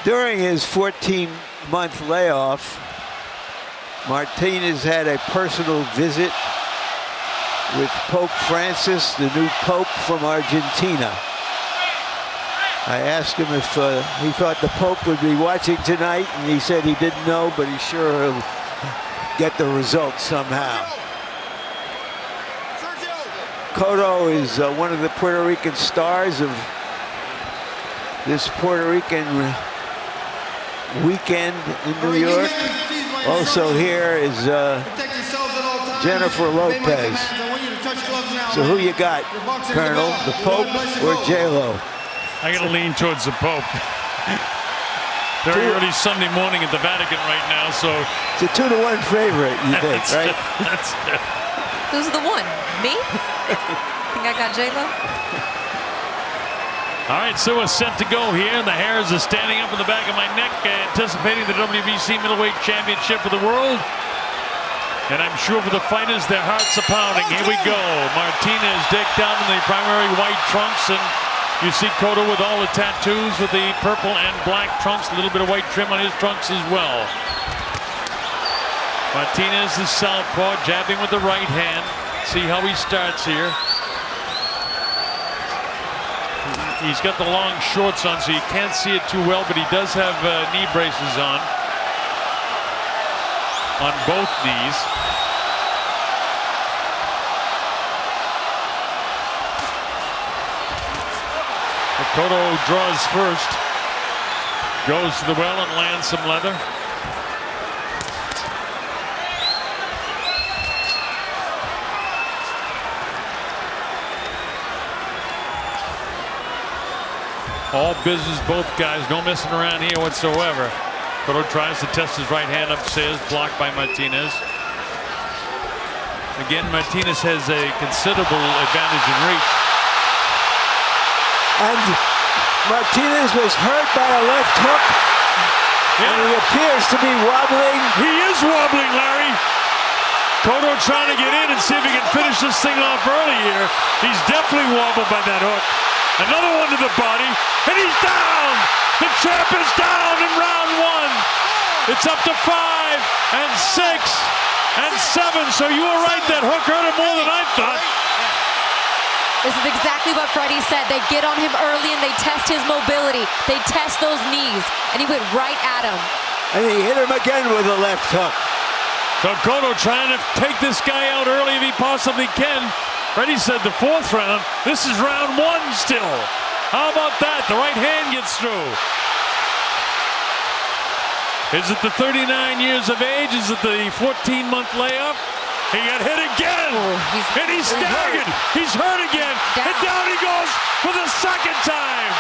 During his 14-month layoff, Martinez had a personal visit with Pope Francis, the new Pope from Argentina. I asked him if he thought the Pope would be watching tonight, and he said he didn't know, but he's sure he'll get the results somehow. Cotto is one of the Puerto Rican stars of this Puerto Rican weekend in New York. Also here is Jennifer Lopez. So who you got, Colonel, the Pope or J-Lo? I gotta lean towards the Pope. Very early Sunday morning at the Vatican right now, so it's a 2-to-1 favorite, you think, right? That's it. Who's the one? Me? Think I got J-Lo? All right, so we're set to go here. The hairs are standing up in the back of my neck, anticipating the WBC middleweight championship of the world. And I'm sure for the fighters, their hearts are pounding. Here we go. Martinez decked out in the primary white trunks, and you see Cotto with all the tattoos with the purple and black trunks, a little bit of white trim on his trunks as well. Martinez is southpaw, jabbing with the right hand. See how he starts here. He's got the long shorts on, so you can't see it too well, but he does have knee braces on both knees. Cotto draws first, goes to the well and lands some leather. All business, both guys, no messing around here whatsoever. Cotto tries to test his right hand upstairs, blocked by Martinez. Again, Martinez has a considerable advantage in reach. And Martinez was hurt by a left hook. Yeah. And he appears to be wobbling. He is wobbling, Larry. Cotto trying to get in and see if he can finish this thing off early here. He's definitely wobbled by that hook. Another one to the body, and he's down! The champ is down in round one. It's up to 5 and 6 and 7. So you were right, that hook hurt him more than I thought. This is exactly what Freddie said. They get on him early and they test his mobility. They test those knees, and he went right at him. And he hit him again with a left hook. So Cotto trying to take this guy out early if he possibly can. Freddie said the 4th round. This is round 1 still. How about that? The right hand gets through. Is it the 39 years of age? Is it the 14-month layoff? He got hit again. And he's staggered. He's hurt again. And down he goes for the 2nd time.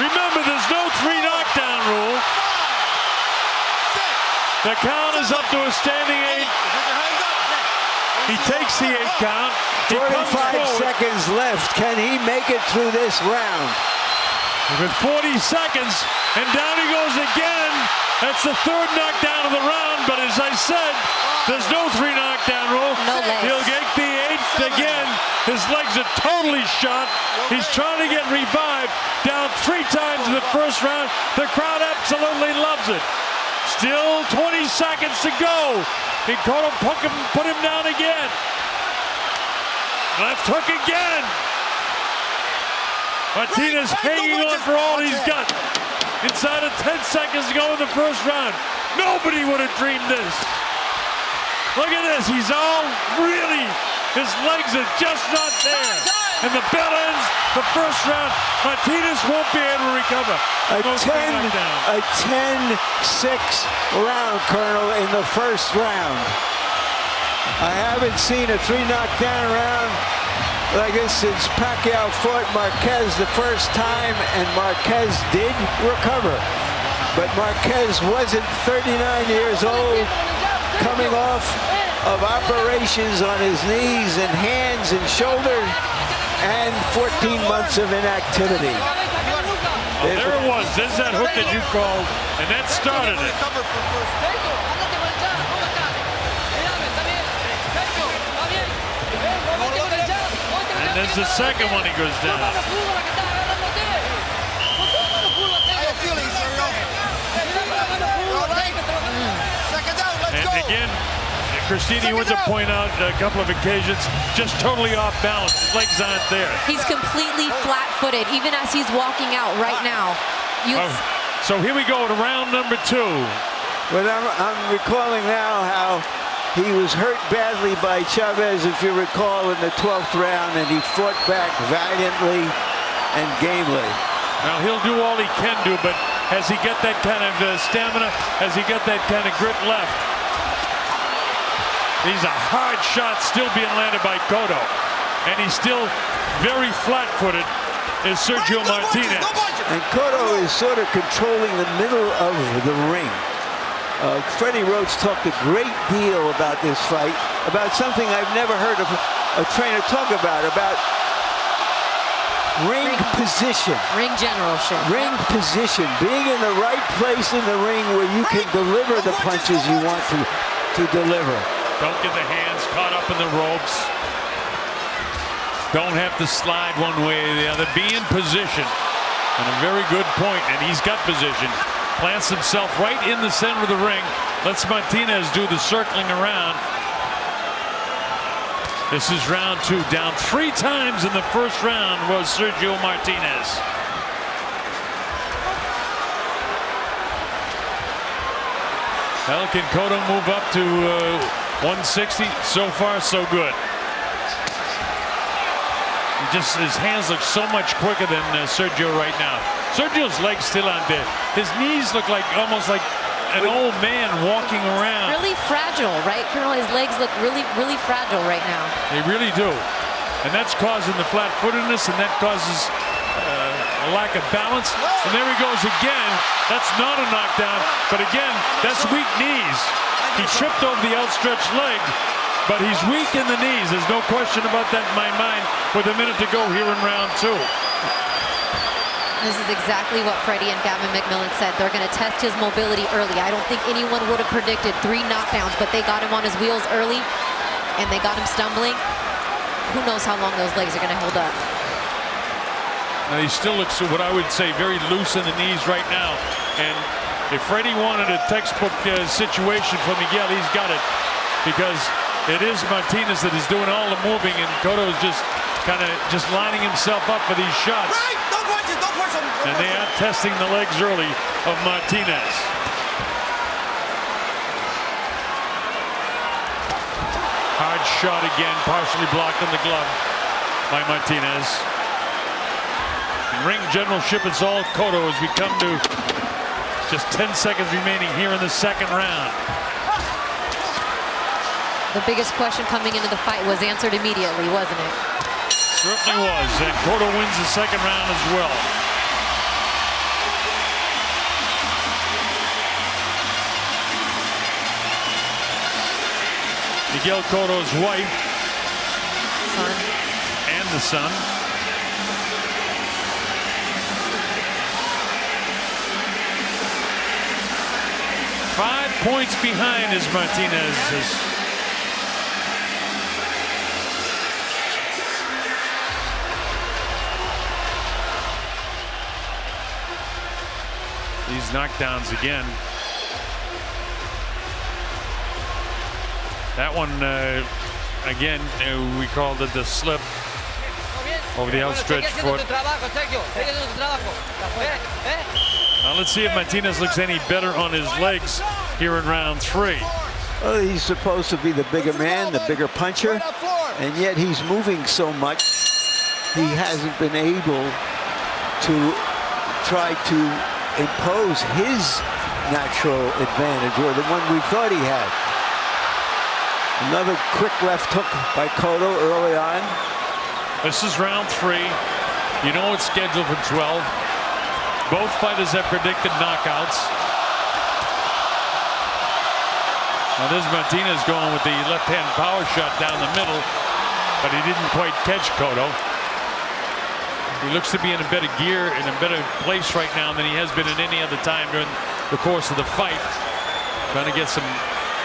Remember, there's no 3 knockdown rule. The count is up to a standing 8. He takes the 8 count. 45 seconds left. Can he make it through this round? With 40 seconds, and down he goes again. That's the 3rd knockdown of the round, but as I said, there's no 3 knockdown rule. No legs. He'll get the 8th again. His legs are totally shot. He's trying to get revived. Down 3 times in the 1st round. The crowd absolutely loves it. Still 20 seconds to go. He caught him, put him down again. Left hook again. Martinez hanging on for all he's got. Inside of 10 seconds to go in the 1st round. Nobody would have dreamed this. Look at this. He's all really, his legs are just not there. And the bell ends the 1st round. Martinez won't be able to recover. A 10-6 round, Colonel, in the 1st round. I haven't seen a 3 knockdown round like this since Pacquiao fought Marquez the 1st time, and Marquez did recover. But Marquez wasn't 39 years old, coming off of operations on his knees and hands and shoulders, and 14 months of inactivity. Oh, there it was. There's that hook that you called, and that started it. And there's the 2nd one, he goes down. again, Christina, you want to point out a couple of occasions, just totally off balance. His legs aren't there. He's completely flat-footed, even as he's walking out right now. So here we go to round number 2. But I'm recalling now how he was hurt badly by Chavez, if you recall, in the 12th round, and he fought back valiantly and gamely. Now, he'll do all he can do, but has he got that kind of stamina? Has he got that kind of grit left? He's a hard shot still being landed by Cotto. And he's still very flat-footed, is Sergio Martinez. And Cotto is sort of controlling the middle of the ring. Freddie Roach talked a great deal about this fight, about something I've never heard of a trainer talk about ring position. Ring generalship. Ring position, being in the right place in the ring where you can deliver the punches you want to deliver. Don't get the hands caught up in the ropes. Don't have to slide one way or the other. Be in position. And a very good point, and he's got position. Plants himself right in the center of the ring. Lets Martinez do the circling around. This is round 2. Down 3 times in the first round was Sergio Martinez. Well, can Cotto move up to 160? So far, so good. His hands look so much quicker than Sergio right now. Sergio's legs still aren't there. His knees look like almost like an old man walking around. Really fragile, right, Colonel? His legs look really, really fragile right now. They really do. And that's causing the flat-footedness, and that causes a lack of balance. And there he goes again. That's not a knockdown, but again, that's weak knees. He tripped over the outstretched leg, but he's weak in the knees. There's no question about that in my mind with a minute to go here in round 2. This is exactly what Freddie and Gavin McMillan said. They're going to test his mobility early. I don't think anyone would have predicted 3 knockdowns, but they got him on his wheels early, and they got him stumbling. Who knows how long those legs are going to hold up. And he still looks, what I would say, very loose in the knees right now. And if Freddie wanted a textbook situation for Miguel, he's got it. Because it is Martinez that is doing all the moving, and Cotto is just kind of lining himself up for these shots. And they are testing the legs early of Martinez. Hard shot again, partially blocked in the glove by Martinez. In ring generalship, it's all Cotto as we come to just 10 seconds remaining here in the second round. The biggest question coming into the fight was answered immediately, wasn't it? Certainly was, and Cotto wins the second round as well. Miguel Cotto's wife and the son. Five points behind is Martinez. These knockdowns again. That one, again, we called it the slip over the outstretched foot. Now let's see if Martinez looks any better on his legs here in round 3. Well, he's supposed to be the bigger man, the bigger puncher, and yet he's moving so much, he hasn't been able to try to impose his natural advantage, or the one we thought he had. Another quick left hook by Cotto early on. This is round 3. You know it's scheduled for 12. Both fighters have predicted knockouts. Now there's Martinez going with the left-hand power shot down the middle, but he didn't quite catch Cotto. He looks to be in a better gear, in a better place right now than he has been at any other time during the course of the fight. Trying to get some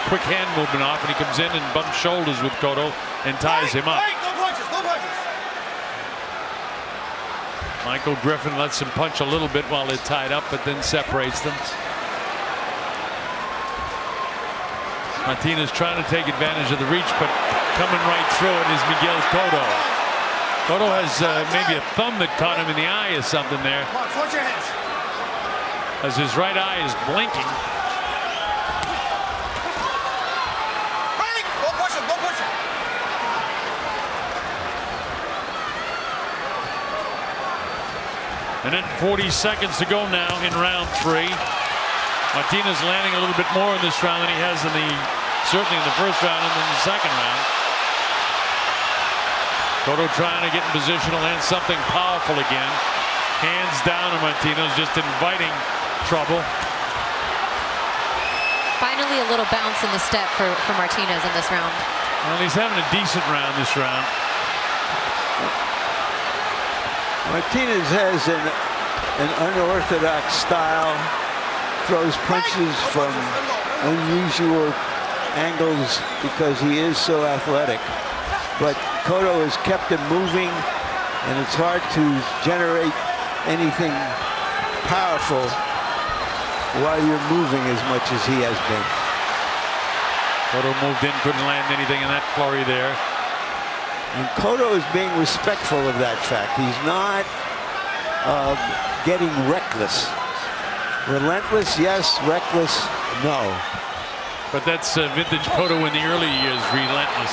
quick hand movement off, and he comes in and bumps shoulders with Cotto and ties him up. Michael Griffin lets him punch a little bit while they're tied up, but then separates them. Martinez trying to take advantage of the reach, but coming right through it is Miguel Cotto. Cotto has maybe a thumb that caught him in the eye or something there, Watch your hands. as his right eye is blinking. Break! Go push him, go push him. And then 40 seconds to go now in round 3. Martinez landing a little bit more in this round than he has in certainly in the first round and then the second round. Cotto trying to get in position to land something powerful again. Hands down on Martinez, just inviting trouble. Finally, a little bounce in the step for Martinez in this round. Well, he's having a decent round this round. Martinez has an unorthodox style, throws punches from unusual angles because he is so athletic. But Cotto has kept him moving, and it's hard to generate anything powerful while you're moving as much as he has been. Cotto moved in, couldn't land anything in that flurry there. And Cotto is being respectful of that fact. He's not getting reckless. Relentless, yes. Reckless, no. But that's vintage Cotto in the early years, relentless.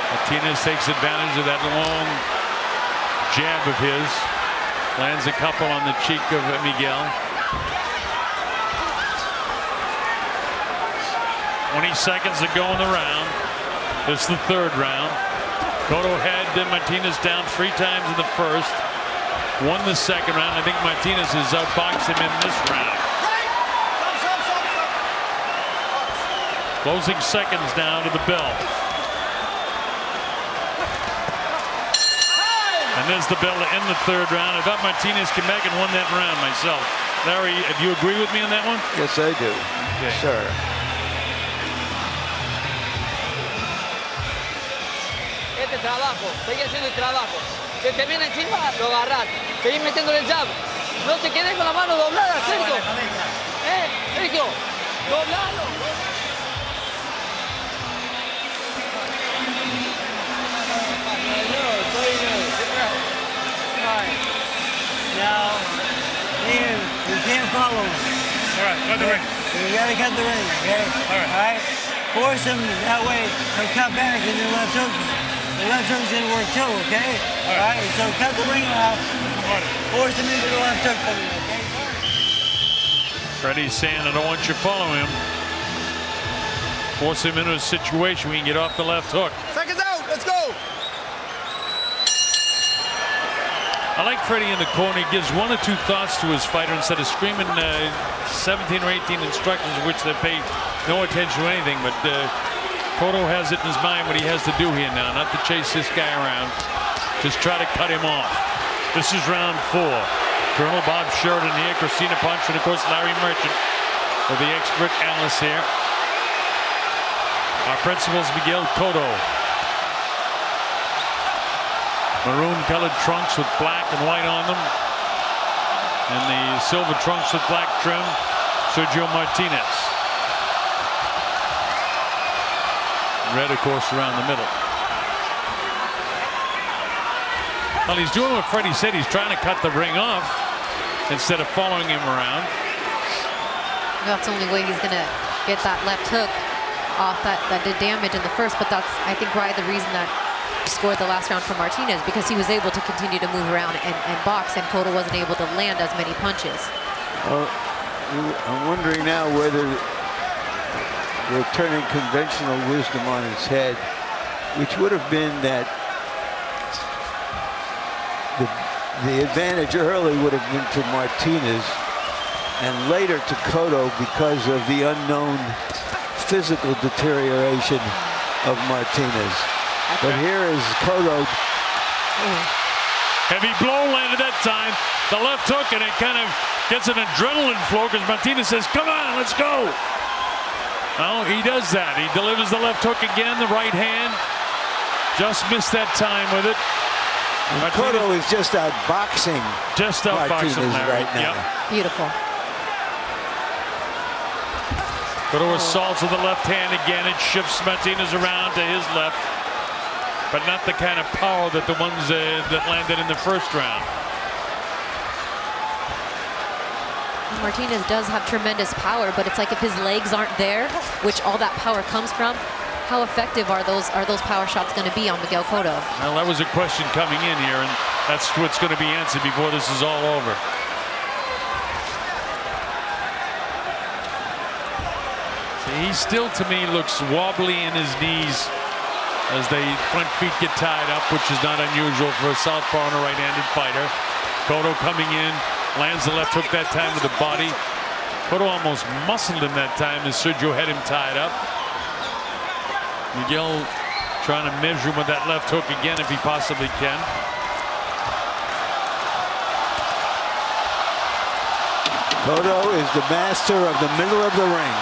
Martinez takes advantage of that long jab of his. Lands a couple on the cheek of Miguel. 20 seconds to go in the round. This is the third round. Cotto had Martinez down 3 times in the first. Won the second round. I think Martinez has outboxed him in this round. Closing seconds now to the bell. And there's the bell to end the third round. I thought Martinez came back and won that round myself. Larry, do you agree with me on that one? Yes, I do. Okay. Sure. Este trabajo, sigue haciendo el trabajo. Se te viene encima, lo agarras. Seguís metiéndole el jab. No te quedes con la mano doblada, Sergio. Sergio, doblalo. Now, you can't follow him. All right, cut the ring. You gotta cut the ring, okay? All right. All right? Force him, that way he'll cut back and the left hook's gonna work too, okay? All right, so cut the ring off. Force him into the left hook for me, okay? Freddie's saying, I don't want you to follow him. Force him into a situation where he can get off the left hook. Seconds out, let's go. I like Freddie in the corner. He gives 1 or 2 thoughts to his fighter instead of screaming 17 or 18 instructions of which they pay no attention to anything. But Cotto has it in his mind what he has to do here now, not to chase this guy around. Just try to cut him off. This is round 4. Colonel Bob Sheridan here, Christina Punch, and of course Larry Merchant are the expert analysts here. Our principals, Miguel Cotto. Maroon-colored trunks with black and white on them. And the silver trunks with black trim, Sergio Martinez. Red, of course, around the middle. Well, he's doing what Freddie said. He's trying to cut the ring off instead of following him around. That's the only way he's going to get that left hook off that did damage in the first. But that's, I think, why the reason that scored the last round for Martinez, because he was able to continue to move around and box, and Cotto wasn't able to land as many punches. Well, I'm wondering now whether we're turning conventional wisdom on its head, which would have been that the advantage early would have been to Martinez and later to Cotto because of the unknown physical deterioration of Martinez. But here is Cotto. Heavy blow landed that time. The left hook, and it kind of gets an adrenaline flow because Martinez says, come on, let's go. Well, he does that. He delivers the left hook again, the right hand. Just missed that time with it. And Cotto is just outboxing. Just outboxing Martinez right now. Yep. Beautiful. Cotto assaults with the left hand again. It shifts Martinez around to his left. But not the kind of power that the ones that landed in the first round. Martinez does have tremendous power, but it's like if his legs aren't there, which all that power comes from, how effective are those power shots going to be on Miguel Cotto? Well, that was a question coming in here, and that's what's going to be answered before this is all over. See, he still, to me, looks wobbly in his knees as the front feet get tied up, which is not unusual for a southpaw and a right-handed fighter. Cotto coming in, lands the left hook that time with the body. Cotto almost muscled him that time as Sergio had him tied up. Miguel trying to measure him with that left hook again if he possibly can. Cotto is the master of the middle of the ring.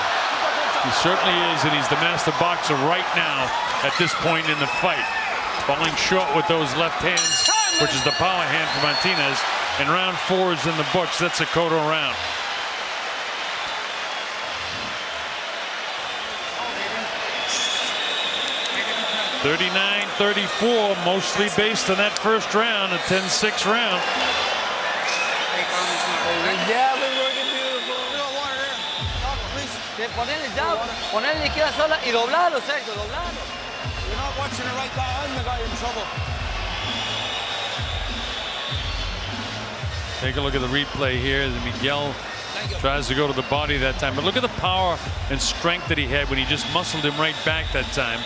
He certainly is, and he's the master boxer right now at this point in the fight. Falling short with those left hands, which is the power hand for Martinez. And round 4 is in the books. That's a Cotto round. (39-34), mostly based on that first round, a 10-6 round. Yeah, we're working beautiful. Poner el jab, poner la izquierda sola y doblarlo, Sergio, doblarlo. You're not watching it right now. I'm the guy in trouble. Take a look at the replay here as Miguel tries to go to the body that time. But look at the power and strength that he had when he just muscled him right back that time.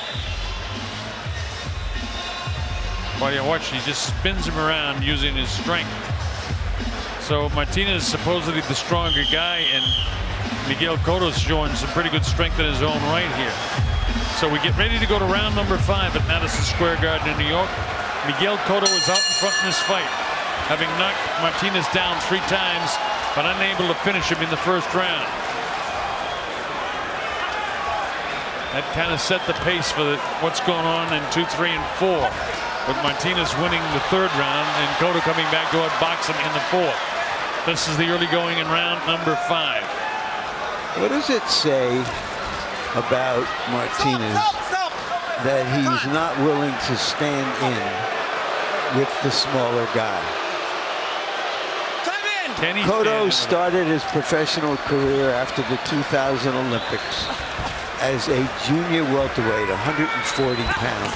While you're watching, he just spins him around using his strength. So Martinez is supposedly the stronger guy, and Miguel Cotto's showing some pretty good strength in his own right here. So we get ready to go to round number 5 at Madison Square Garden in New York. Miguel Cotto is out in front in this fight, having knocked Martinez down 3 times, but unable to finish him in the first round. That kind of set the pace for what's going on in 2, 3, and 4. With Martinez winning the 3rd round and Cotto coming back to outbox him in the 4th. This is the early going in round number 5. What does it say about Martinez that he's not willing to stand in with the smaller guy? Cotto started his professional career after the 2000 Olympics as a junior welterweight, 140 pounds.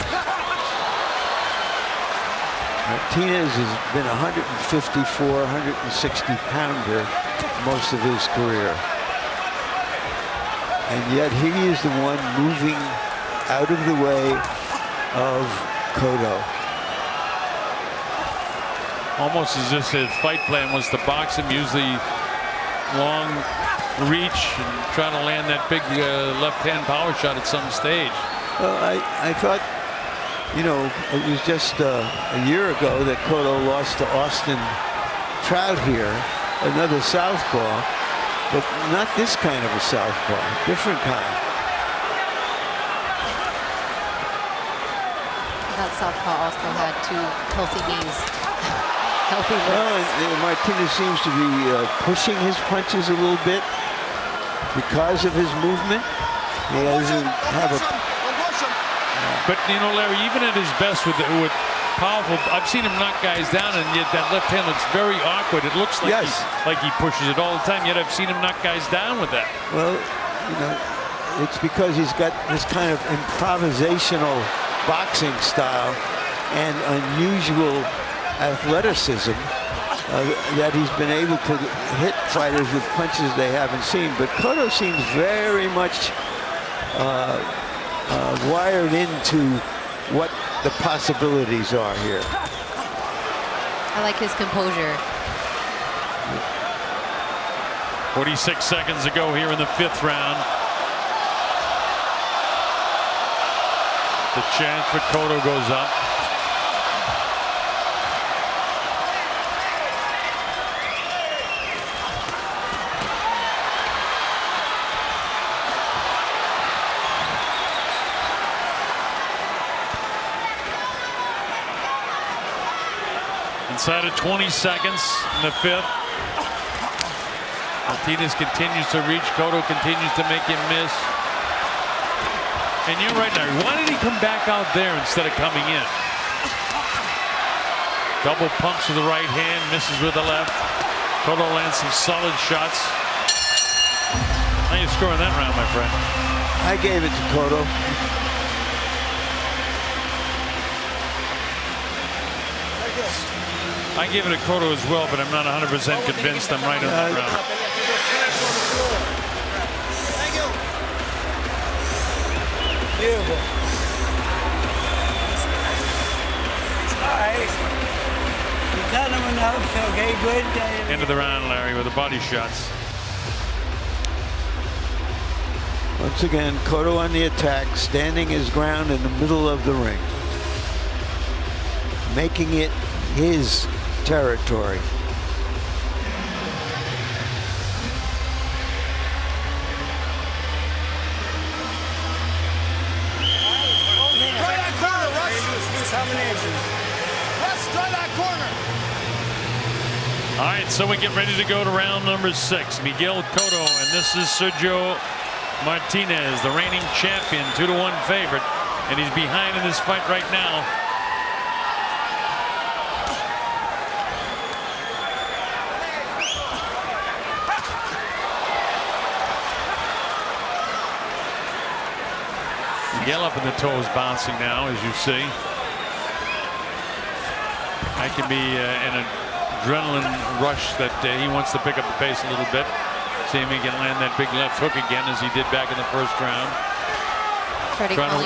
Martinez has been 154, 160 pounder most of his career. And yet he is the one moving out of the way of Cotto. Almost as if his fight plan was to box him, use the long reach and try to land that big left-hand power shot at some stage. Well, I thought, you know, it was just a year ago that Cotto lost to Austin Trout here, another southpaw, but not this kind of a southpaw, different kind. That southpaw also had 2 healthy knees. Healthy legs. Well, and Martinez seems to be pushing his punches a little bit because of his movement. He doesn't have a... But, you know, Larry, even at his best with powerful, I've seen him knock guys down, and yet that left hand looks very awkward. It looks like, like he pushes it all the time, yet I've seen him knock guys down with that. Well, you know, it's because he's got this kind of improvisational boxing style and unusual athleticism that he's been able to hit fighters with punches they haven't seen. But Cotto seems very much wired into what the possibilities are here. I like his composure. 46 seconds to go here in the 5th round. The chant for Cotto goes up. Inside of 20 seconds in the 5th. Martinez continues to reach. Cotto continues to make him miss. And you're right, Larry. Why did he come back out there instead of coming in? Double pumps with the right hand, misses with the left. Cotto lands some solid shots. How you scoring that round, my friend? I gave it to Cotto. I gave it a Cotto as well, but I'm not 100% convinced I'm right on that round. Beautiful. All right. You cut him enough, okay, good. End of the round, Larry, with the body shots. Once again, Cotto on the attack, standing his ground in the middle of the ring, making it his territory. All right, so we get ready to go to round number 6. Miguel Cotto, and this is Sergio Martinez, the reigning champion, 2-1 favorite, and he's behind in this fight right now. Miguel up in the toes, bouncing now, as you see. That can be an adrenaline rush that he wants to pick up the pace a little bit. See if he can land that big left hook again, as he did back in the first round. Freddie calling.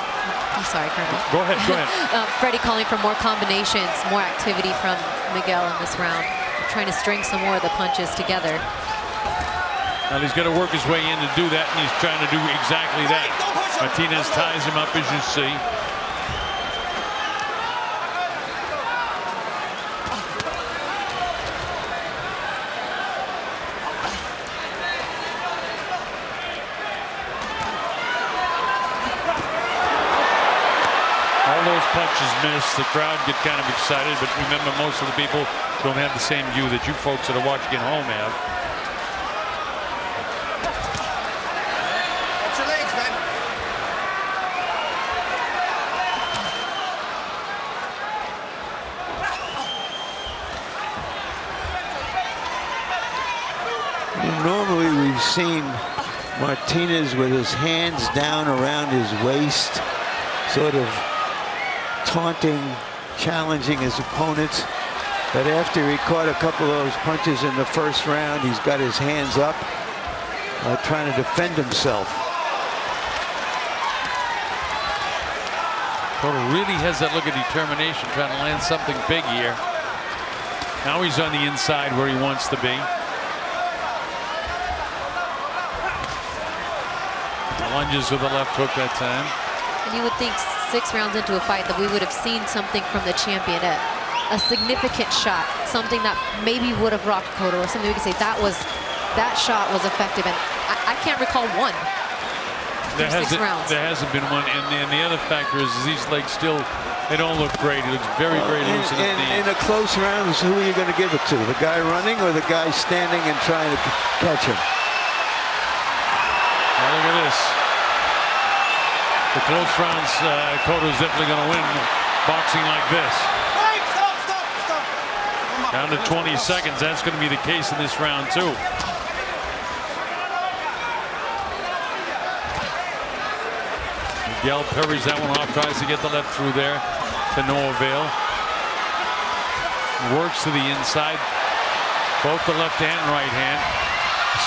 I'm sorry, Colonel. Go ahead, go ahead. Freddie calling for more combinations, more activity from Miguel in this round. Trying to string some more of the punches together. Well, he's got to work his way in to do that, and he's trying to do exactly that. Martinez ties him up, as you see. All those punches missed. The crowd get kind of excited, but remember, most of the people don't have the same view that you folks that are watching at home have. Normally we've seen Martinez with his hands down around his waist, sort of taunting, challenging his opponents. But after he caught a couple of those punches in the first round, he's got his hands up, trying to defend himself. Cotto really has that look of determination, trying to land something big here. Now he's on the inside where he wants to be. Lunges with the left hook that time. And you would think 6 rounds into a fight that we would have seen something from the championette. A significant shot, something that maybe would have rocked Cotto, or something we could say that shot was effective. And I can't recall one. There 6 rounds. There hasn't been one. And the other factor is these legs still, they don't look great. He looks very, very loose in a close round, who are you going to give it to? The guy running or the guy standing and trying to catch him? Now look at this. The close rounds, Cotto's definitely going to win boxing like this. Stop. Down to 20 seconds. That's going to be the case in this round, too. Miguel parries that one off, tries to get the left through there to no avail. Works to the inside, both the left and right hand.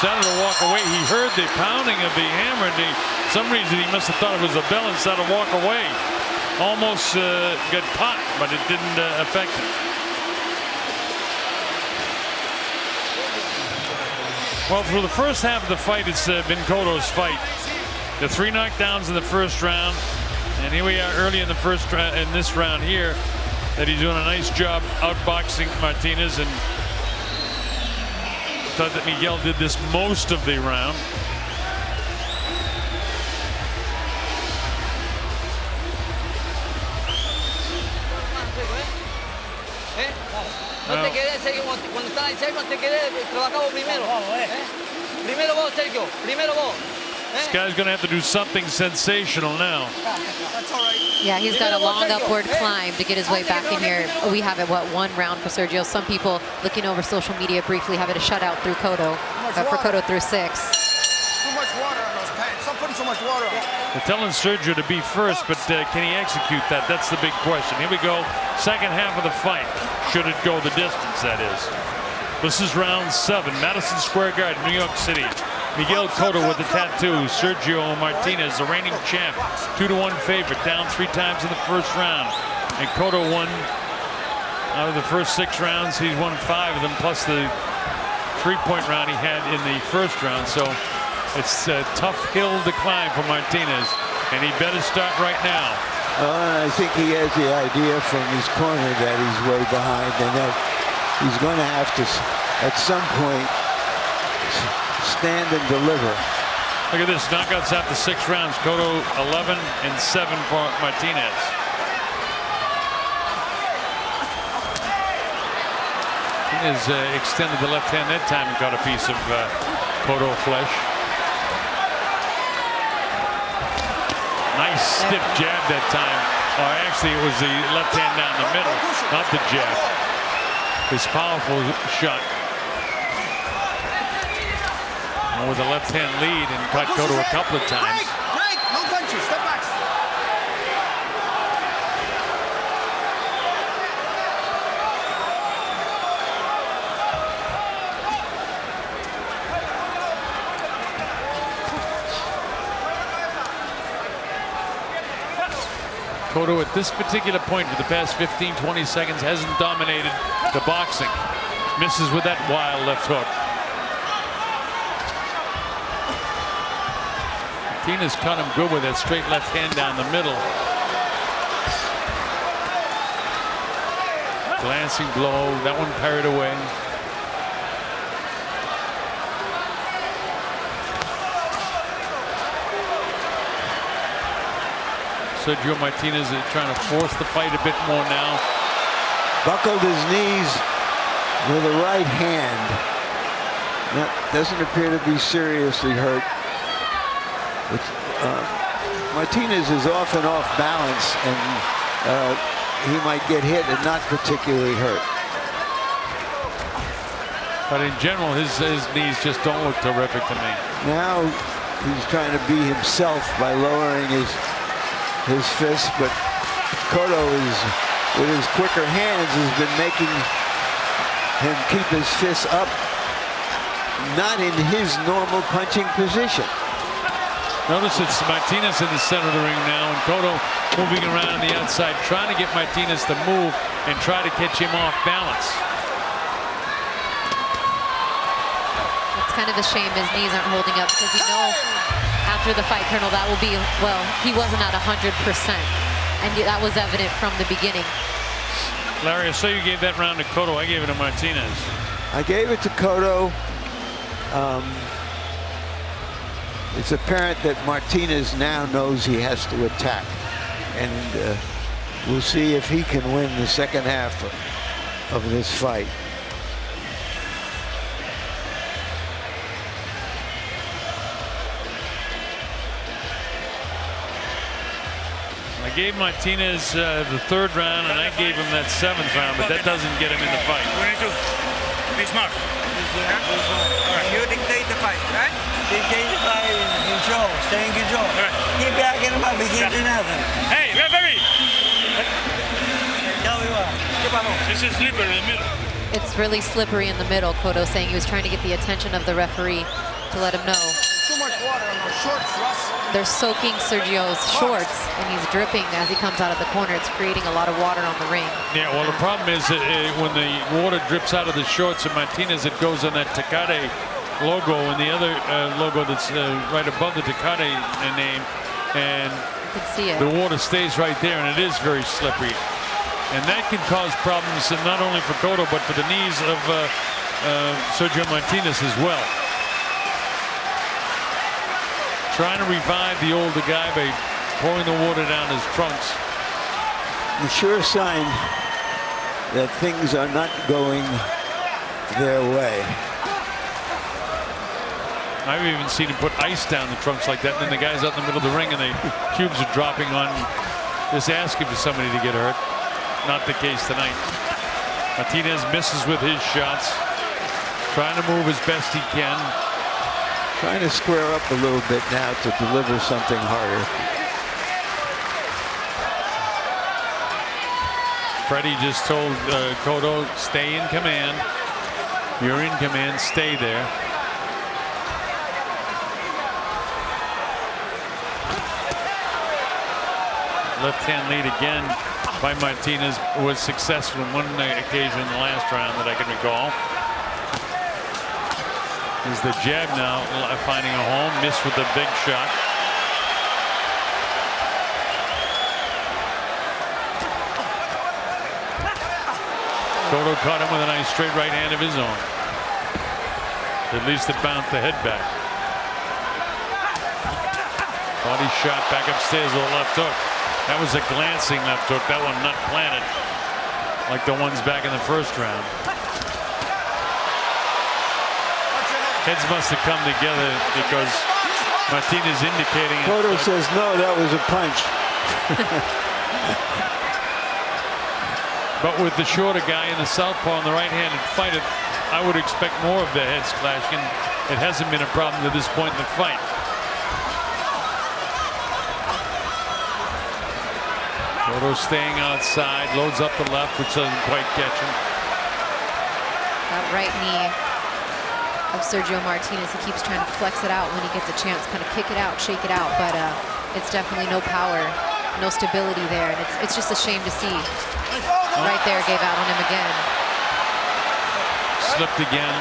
Started to walk away. He heard the pounding of the hammer, and for some reason he must have thought it was a bell and started to walk away. Almost got caught, but it didn't affect him. Well, for the first half of the fight, it's been Cotto's fight. The 3 knockdowns in the first round, and here we are early in the in this round here, that he's doing a nice job outboxing Martinez, and thought that Miguel did this most of the round. No te quedes, Sergio, cuando estás en seco, no te quedes, trabajamos primero. Primero vos, Sergio, primero vos. This guy's going to have to do something sensational now. That's all right. Yeah, he's got a long upward climb to get his way back in here. We have it, what, 1 round for Sergio. Some people looking over social media briefly have it a shutout through Cotto, for Cotto through 6. Too much water on those pants. Stop putting so much water on. They're telling Sergio to be first, but can he execute that? That's the big question. Here we go. Second half of the fight. Should it go the distance, that is. This is round 7. Madison Square Garden, New York City. Miguel Cotto with the tattoo. Sergio Martinez, the reigning champ. 2-1 favorite. Down 3 times in the first round. And Cotto won out of the first 6 rounds. He's won 5 of them, plus the 3-point round he had in the first round. So it's a tough hill to climb for Martinez. And he better start right now. I think he has the idea from his corner that he's way behind and that he's going to have to, at some point, stand and deliver. Look at this, knockouts after 6 rounds. Cotto 11 and 7 for Martinez. Martinez extended the left hand that time and got a piece of Cotto flesh. Nice stiff jab that time. Or actually, it was the left hand down the middle, not the jab. His powerful shot. And with a left hand lead and cut Cotto a couple of times. Break! No punches. Step back. Cotto at this particular point for the past 15-20 seconds hasn't dominated the boxing. Misses with that wild left hook. Martinez caught him good with that straight left hand down the middle. Glancing blow, that one parried away. Sergio Martinez is trying to force the fight a bit more now. Buckled his knees with a right hand. That doesn't appear to be seriously hurt. But, Martinez is off and off balance, and he might get hit and not particularly hurt. But in general, his knees just don't look terrific to me. Now he's trying to be himself by lowering his fist, but Cotto is, with his quicker hands, has been making him keep his fists up, not in his normal punching position. Notice it's Martinez in the center of the ring now, and Cotto moving around on the outside, trying to get Martinez to move and try to catch him off balance. It's kind of a shame his knees aren't holding up, because you know after the fight, Colonel, that will be, well, he wasn't at 100%, and that was evident from the beginning. Larry, I saw you gave that round to Cotto. I gave it to Martinez. I gave it to Cotto. It's apparent that Martinez now knows he has to attack, and we'll see if he can win the second half of this fight. I gave Martinez the 3rd round, and I gave him that 7th round, but that doesn't get him in the fight. We need to be smart. All right. You dictate the fight, right? Dictate the fight, control, stay in control. All right. Keep backing him up, he can't do nothing. Hey, referee! Tell me what. This is slippery in the middle. It's really slippery in the middle, Cotto saying he was trying to get the attention of the referee to let him know. Too much water on those shorts, Russ. They're soaking Sergio's shorts, and he's dripping as he comes out of the corner. It's creating a lot of water on the ring. Yeah, well, the problem is that when the water drips out of the shorts of Martinez, it goes on that Tecate logo and the other logo that's right above the Tecate name, and You can see it. the water stays right there, and it is very slippery. And that can cause problems not only for Cotto, but for the knees of Sergio Martinez as well. Trying to revive the older guy by pouring the water down his trunks. The sure sign that things are not going their way. I've even seen him put ice down the trunks like that, and then the guy's out in the middle of the ring and the cubes are dropping on, just asking for somebody to get hurt. Not the case tonight. Martinez misses with his shots, trying to move as best he can. Trying to square up a little bit now to deliver something harder. Freddie just told Cotto, stay in command. You're in command, stay there. Left hand lead again by Martinez was successful on one occasion in the last round that I can recall. Is the jab now finding a home, missed with a big shot. Cotto caught him with a nice straight right hand of his own. At least it bounced the head back. Body shot back upstairs with a left hook. That was a glancing left hook. That one not planted like the ones back in the first round. Heads must have come together because Martinez indicating it. Cotto says no, that was a punch. But with the shorter guy in the southpaw and the right-handed fighter, I would expect more of the heads clashing. It hasn't been a problem to this point in the fight. Cotto staying outside, loads up the left, which doesn't quite catch him. That right knee of Sergio Martinez, he keeps trying to flex it out when he gets a chance, kind of kick it out, shake it out, but it's definitely no power, no stability there, and it's just a shame to see. Right there, gave out on him again. Slipped again.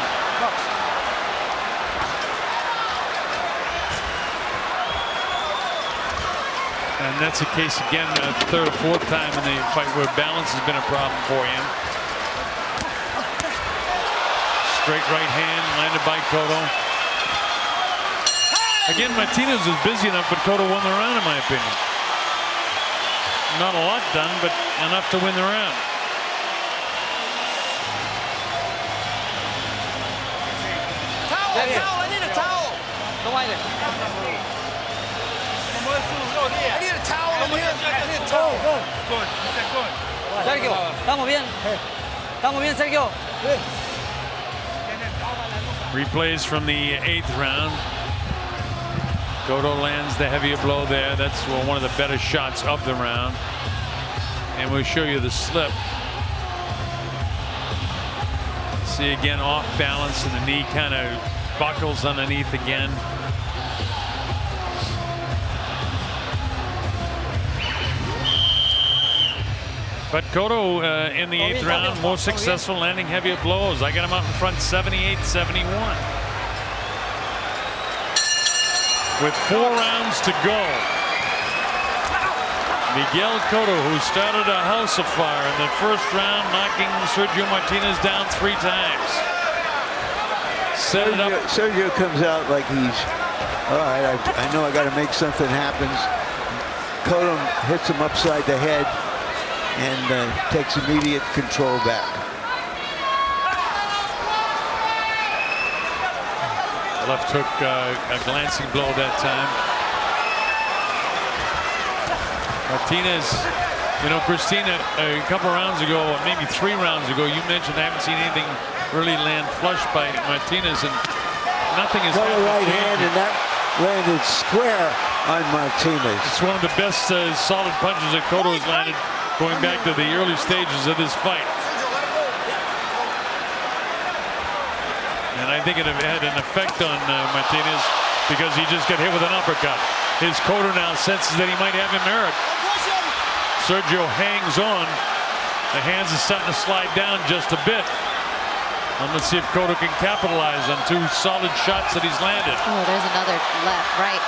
And that's the case again, third or fourth time in the fight where balance has been a problem for him. Straight right hand landed by Cotto. Again, Martinez was busy enough, but Cotto won the round in my opinion. Not a lot done, but enough to win the round. Towel, I need a towel. Come on in. I need a towel in here. I need a towel. Good. He said good. Sergio, estamos bien. Estamos bien, Sergio. Replays from the 8th round. Cotto lands the heavier blow there. That's one of the better shots of the round. And we'll show you the slip. See again, off balance, and the knee kind of buckles underneath again. But Cotto in the 8th round, more successful landing heavier blows. I got him out in front 78-71. With 4 rounds to go. Miguel Cotto, who started a house of fire in the first round, knocking Sergio Martinez down 3 times. Set it up. Sergio comes out like he's, all right, I know I got to make something happen. Cotto hits him upside the head and takes immediate control back. Left hook, a glancing blow that time. Martinez, you know, Christina, a couple rounds ago, or maybe 3 rounds ago, you mentioned I haven't seen anything really land flush by Martinez, and nothing is Got a right hand, and that landed square on Martinez. It's one of the best solid punches that Cotto has landed going back to the early stages of this fight. And I think it had an effect on Martinez because he just got hit with an uppercut. His Cotto now senses that he might have him hurt. Sergio hangs on. The hands are starting to slide down just a bit. And let's see if Cotto can capitalize on 2 solid shots that he's landed. Oh, there's another left, right.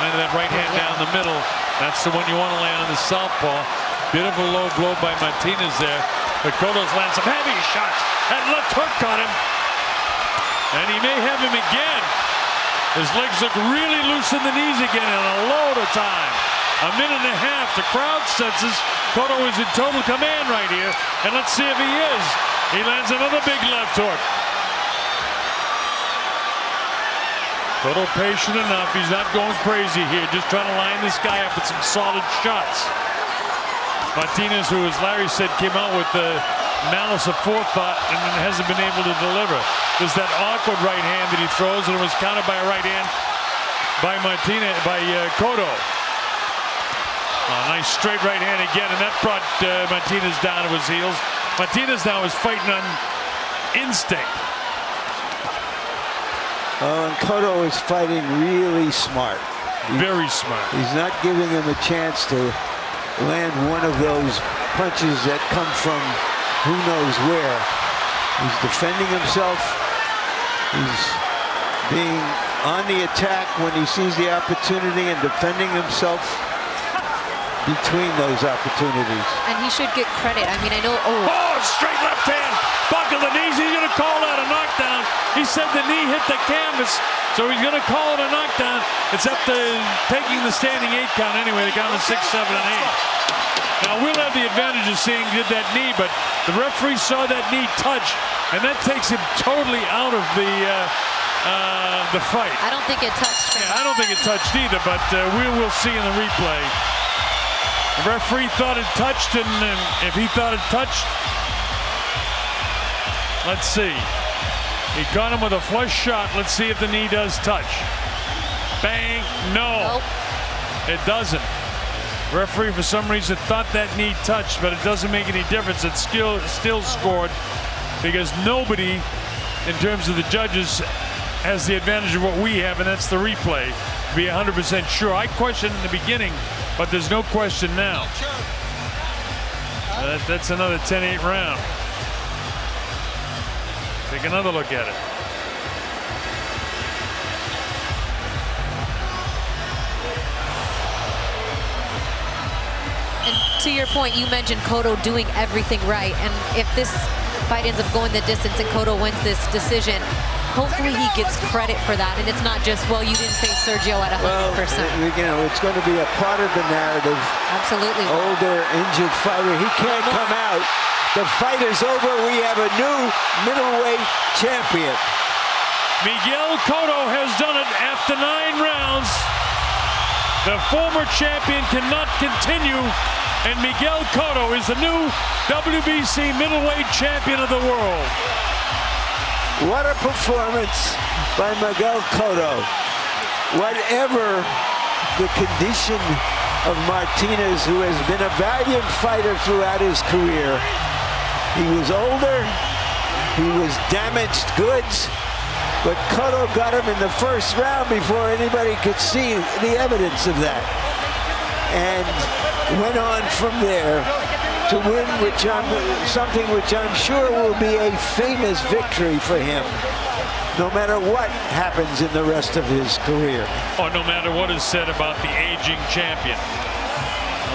Landed that right hand down the middle. That's the one you want to land on the southpaw. Bit of a low blow by Martinez there. But Cotto's landed some heavy shots. That left hook caught him. And he may have him again. His legs look really loose in the knees again in a load of time. 1.5 minute. The crowd senses Cotto is in total command right here, and let's see if he is. He lands another big left hook. Cotto patient enough. He's not going crazy here, just trying to line this guy up with some solid shots. Martinez, who, as Larry said, came out with the malice of forethought and hasn't been able to deliver. There's that awkward right hand that he throws, and it was countered by a right hand by Martinez, by Cotto. Nice straight right hand again, and that brought Martinez down to his heels. Martinez now is fighting on instinct. And Cotto is fighting really smart. Very smart. He's not giving him a chance to land one of those punches that come from who knows where. He's defending himself. He's being on the attack when he sees the opportunity and defending himself between those opportunities. And he should get credit. I mean, I know. Oh, straight left hand. Buckle the knees. He's going to call that a knockdown. He said the knee hit the canvas, so he's going to call it a knockdown. It's up to taking the standing 8 count anyway. They count 6, 7, and 8. Now, we'll have the advantage of seeing did that knee, but the referee saw that knee touch, and that takes him totally out of the fight. I don't think it touched. Yeah, I don't think it touched either, but we will see in the replay. The referee thought it touched, and if he thought it touched, let's see. He caught him with a flush shot. Let's see if the knee does touch. Bang. No. Nope. It doesn't. Referee, for some reason, thought that knee touched, but it doesn't make any difference. It's still scored because nobody, in terms of the judges, has the advantage of what we have, and that's the replay. To be 100% sure. I questioned in the beginning, but there's no question now. That's another 10-8 round. Take another look at it. And to your point, you mentioned Cotto doing everything right. And if this fight ends up going the distance and Cotto wins this decision, hopefully he gets credit for that. And it's not just, well, you didn't face Sergio at 100%. Well, you know, it's going to be a part of the narrative. Absolutely. Older, injured fighter. He can't come out. The fight is over. We have a new middleweight champion. Miguel Cotto has done it after 9 rounds. The former champion cannot continue, and Miguel Cotto is the new WBC middleweight champion of the world. What a performance by Miguel Cotto. Whatever the condition of Martinez, who has been a valiant fighter throughout his career, he was older, he was damaged goods, but Cotto got him in the first round before anybody could see the evidence of that. And went on from there to win something which I'm sure will be a famous victory for him, no matter what happens in the rest of his career. Or no matter what is said about the aging champion.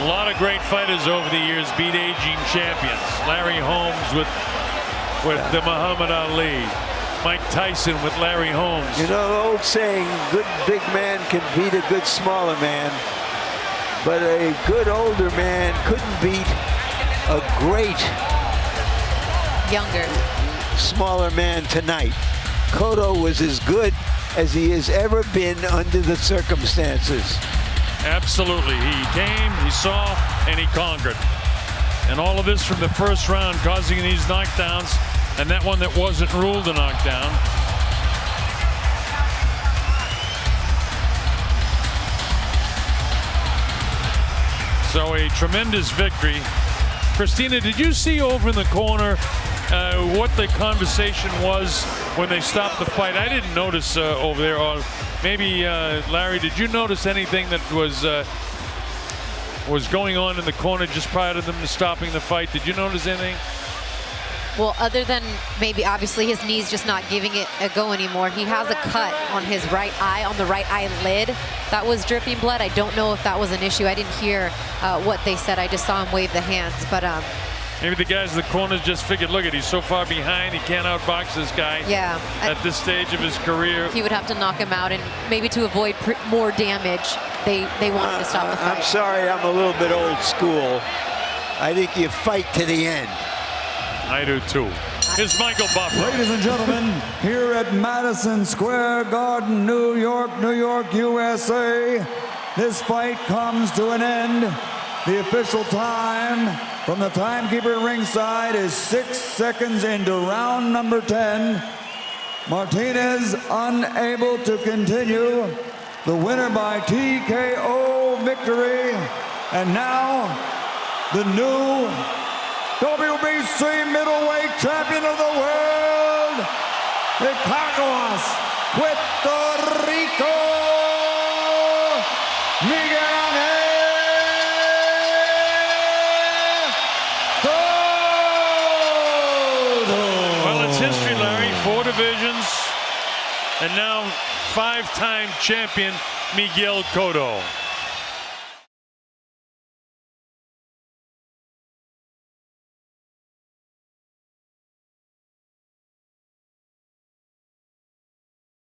A lot of great fighters over the years beat aging champions. Larry Holmes with the Muhammad Ali. Mike Tyson with Larry Holmes. You know the old saying, good big man can beat a good smaller man, but a good older man couldn't beat a great younger smaller man tonight. Cotto was as good as he has ever been under the circumstances. Absolutely. He came, he saw, and he conquered. And all of this from the first round, causing these knockdowns, and that one that wasn't ruled a knockdown. So a tremendous victory. Christina, did you see over in the corner what the conversation was when they stopped the fight? I didn't notice over there. Or maybe Larry, did you notice anything that was going on in the corner just prior to them stopping the fight? Did you notice anything? Well, other than maybe obviously his knee's just not giving it a go anymore. He has a cut on his right eye, on the right eyelid. That was dripping blood. I don't know if that was an issue. I didn't hear what they said. I just saw him wave the hands. But maybe the guys in the corners just figured, look at, he's so far behind, he can't outbox this guy. Yeah. At this stage of his career. He would have to knock him out, and maybe to avoid more damage, they wanted to stop the fight. I'm sorry, I'm a little bit old school. I think you fight to the end. I do too. Here's Michael Buffer. Ladies and gentlemen, here at Madison Square Garden, New York, USA, this fight comes to an end. The official time from the timekeeper ringside is 6 seconds into round number 10. Martinez unable to continue. The winner by TKO victory. And now, the new WBC middleweight champion of the world, Nicaragua, Puerto Rico, Miguel. Well, it's history, Larry. 4 divisions, and now 5-time champion Miguel Cotto.